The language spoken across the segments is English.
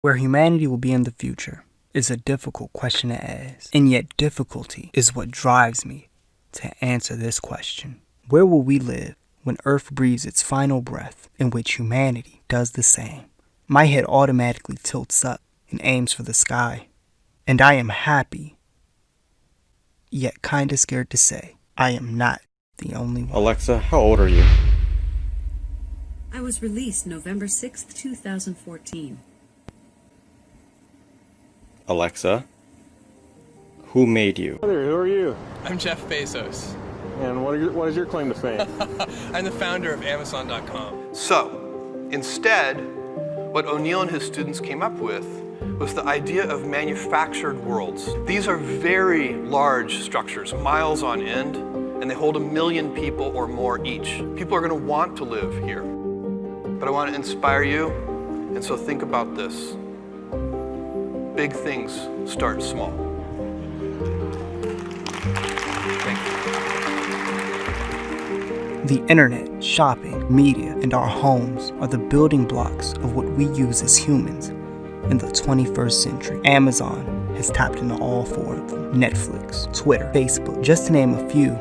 Where humanity will be in the future is a difficult question to ask, and yet difficulty is what drives me to answer this question. Where will we live when Earth breathes its final breath, in which humanity does the same? My head automatically tilts up and aims for the sky, and I am happy, yet kinda scared to say I am not the only one. Alexa, how old are you? I was released November 6th, 2014. Alexa, who made you? Hi there, who are you? I'm Jeff Bezos. And what is your claim to fame? I'm the founder of Amazon.com. So, instead, what O'Neill and his students came up with was the idea of manufactured worlds. These are very large structures, miles on end, and they hold 1 million people or more each. People are going to want to live here. But I want to inspire you, and so think about this. Big things start small. Thank you. The internet, shopping, media, and our homes are the building blocks of what we use as humans in the 21st century. Amazon has tapped into all four of them. Netflix, Twitter, Facebook, just to name a few,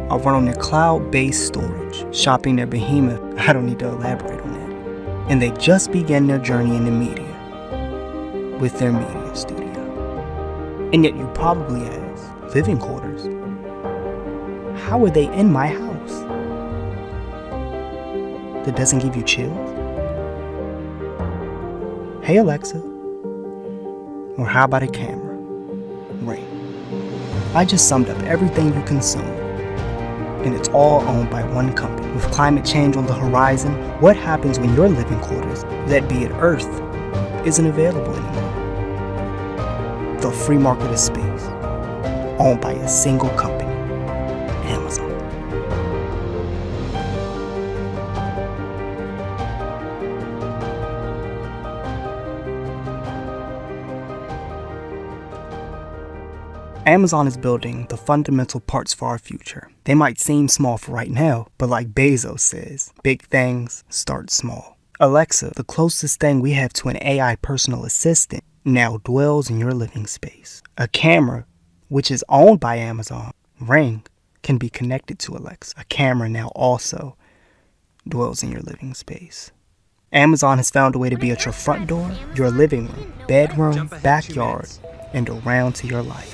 are run on their cloud-based storage. Shopping their behemoth, I don't need to elaborate on that. And they just began their journey in the media with their media studio. And yet you probably ask, living quarters? How are they in my house? That doesn't give you chills? Hey Alexa. Or how about a camera? Ring. I just summed up everything you consume, and it's all owned by one company. With climate change on the horizon, what happens when your living quarters, that be it Earth, isn't available anymore? The free market of space, owned by a single company, Amazon. Amazon is building the fundamental parts for our future. They might seem small for right now, but like Bezos says, big things start small. Alexa, the closest thing we have to an AI personal assistant, now dwells in your living space. A camera, which is owned by Amazon, Ring, can be connected to Alexa. A camera now also dwells in your living space. Amazon has found a way to be at your front door, your living room, bedroom, backyard, and around to your life.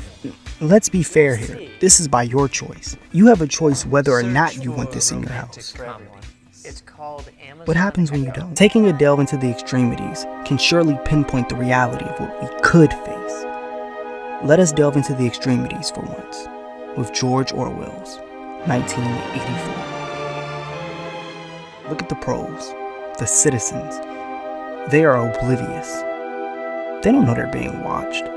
Let's be fair here. This is by your choice. You have a choice whether or not you want this in your house. What happens when you don't? Taking a delve into the extremities can surely pinpoint the reality of what we could face. Let us delve into the extremities for once, with George Orwell's 1984. Look at the pros, the citizens. They are oblivious. They don't know they're being watched.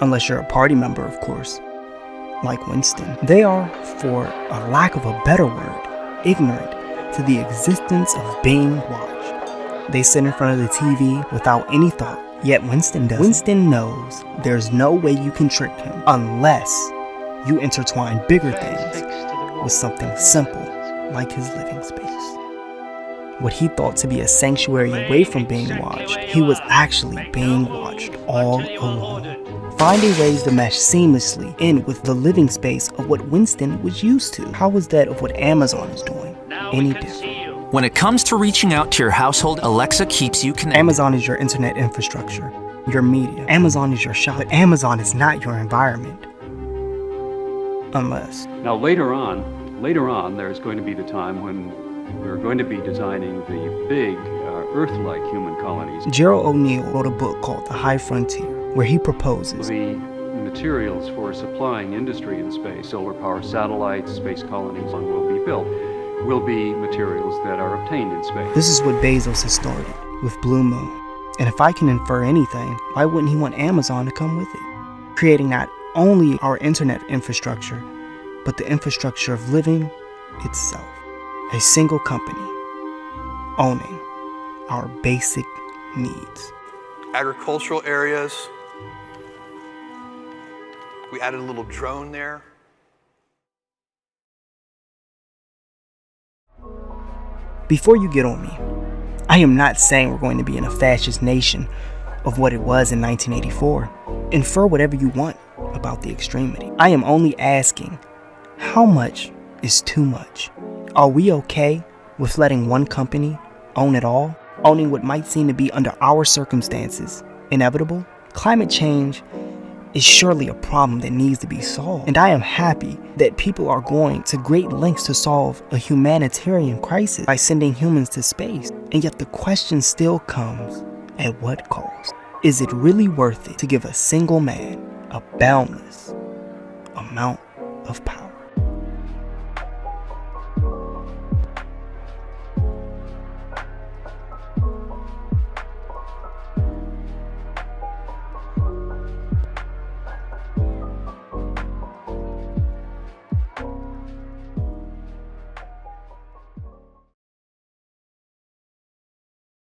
Unless you're a party member, of course, like Winston. They are, for a lack of a better word, ignorant to the existence of being watched. They sit in front of the TV without any thought, yet Winston doesn't. Winston knows there's no way you can trick him unless you intertwine bigger things with something simple like his living space. What he thought to be a sanctuary away from being watched, he was actually being watched all along. Finding ways to mesh seamlessly in with the living space of what Winston was used to. How is that of what Amazon is doing any different? When it comes to reaching out to your household, Alexa keeps you connected. Amazon is your internet infrastructure, your media. Amazon is your shop, but Amazon is not your environment. Unless. Now later on, there's going to be the time when we're going to be designing the big Earth-like human colonies. Gerald O'Neill wrote a book called The High Frontier, where he proposes the materials for supplying industry in space, solar power satellites, space colonies will be built, will be materials that are obtained in space. This is what Bezos has started with Blue Moon. And if I can infer anything, why wouldn't he want Amazon to come with it? Creating not only our internet infrastructure, but the infrastructure of living itself. A single company owning our basic needs. Agricultural areas. We added a little drone there. Before you get on me, I am not saying we're going to be in a fascist nation of what it was in 1984. Infer whatever you want about the extremity. I am only asking, how much is too much? Are we okay with letting one company own it all? Owning what might seem to be, under our circumstances, inevitable? Climate change is surely a problem that needs to be solved. And I am happy that people are going to great lengths to solve a humanitarian crisis by sending humans to space. And yet the question still comes, at what cost? Is it really worth it to give a single man a boundless amount of power?